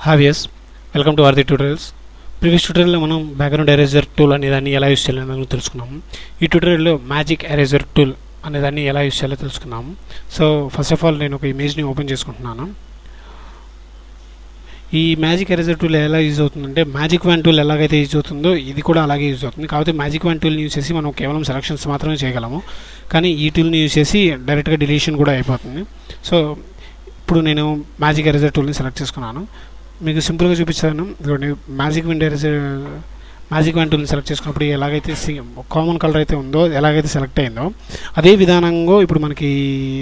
హావియస్ welcome to వారధి tutorials. Previous ట్యూటోరియల్లో మనం background eraser tool అనేదాన్ని ఎలా యూస్ చేయాలని తెలుసుకున్నాము. ఈ ట్యూటోరియల్లో మ్యాజిక్ ఎరేజర్ టూల్ అనేదాన్ని ఎలా యూస్ చేయాలో తెలుసుకున్నాము. సో ఫస్ట్ ఆఫ్ ఆల్ నేను ఒక ఇమేజ్ని ఓపెన్ చేసుకుంటున్నాను. ఈ మ్యాజిక్ ఎరేజర్ టూల్ ఎలా యూజ్ అవుతుందంటే, మ్యాజిక్ వ్యాన్ టూల్ ఎలాగైతే యూజ్ అవుతుందో ఇది కూడా అలాగే యూజ్ అవుతుంది. కాకపోతే మ్యాజిక్ వ్యాన్ టూల్ని యూజ్ చేసి మనం కేవలం సెలక్షన్స్ మాత్రమే చేయగలము, కానీ ఈ టూల్ని యూజ్ చేసి డైరెక్ట్గా డిలీషన్ కూడా అయిపోతుంది. సో ఇప్పుడు నేను మ్యాజిక్ ఎరేజర్ టూల్ని సెలెక్ట్ చేసుకున్నాను. మీకు సింపుల్గా చూపించాను. మ్యాజిక్ వ్యాన్ టూల్ని సెలెక్ట్ చేసుకున్నప్పుడు ఎలాగైతే కామన్ కలర్ అయితే ఉందో, ఎలాగైతే సెలెక్ట్ అయిందో అదే విధానంగా ఇప్పుడు మనకి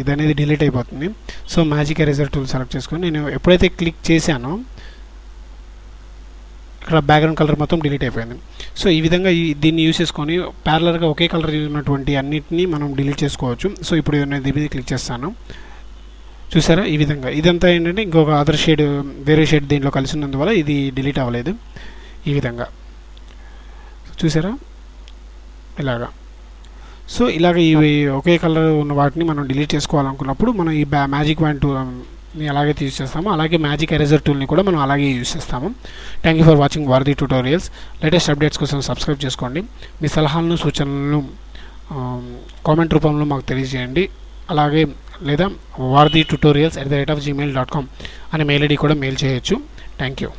ఇది అనేది డిలీట్ అయిపోతుంది. So magic eraser tool select చేసుకొని నేను ఎప్పుడైతే క్లిక్ చేశానో ఇక్కడ బ్యాక్గ్రౌండ్ కలర్ మొత్తం డిలీట్ అయిపోయింది. సో ఈ విధంగా దీన్ని యూజ్ చేసుకొని ప్యారలర్గా ఒకే కలర్ ఉన్నటువంటి అన్నిటినీ మనం డిలీట్ చేసుకోవచ్చు. సో ఇప్పుడు నేను దీని మీద క్లిక్ చేస్తాను. చూసారా, ఈ విధంగా ఇదంతా ఏంటంటే ఇంకొక అదర్ షేడ్, వేరే షేడ్ దీంట్లో కలిసి ఉన్నందువల్ల ఇది డిలీట్ అవ్వలేదు. ఈ విధంగా చూసారా, ఇలాగా. సో ఇలాగ ఇవి ఒకే కలర్ ఉన్న వాటిని మనం డిలీట్ చేసుకోవాలనుకున్నప్పుడు మనం ఈ మ్యాజిక్ వ్యాన్ టూల్ని ఎలాగైతే యూజ్ చేస్తామో అలాగే మ్యాజిక్ ఎరేజర్ టూల్ని కూడా మనం అలాగే యూజ్ చేస్తాము. థ్యాంక్ యూ ఫర్ వాచింగ్ వారధి ట్యూటోరియల్స్. లేటెస్ట్ అప్డేట్స్ కోసం సబ్స్క్రైబ్ చేసుకోండి. మీ సలహాలను, సూచనలను కామెంట్ రూపంలో మాకు తెలియజేయండి. అలాగే లేదా varadhi tutorials@gmail.com అనే మెయిల్ ఐడి కూడా మెయిల్ చేయొచ్చు. Thank you.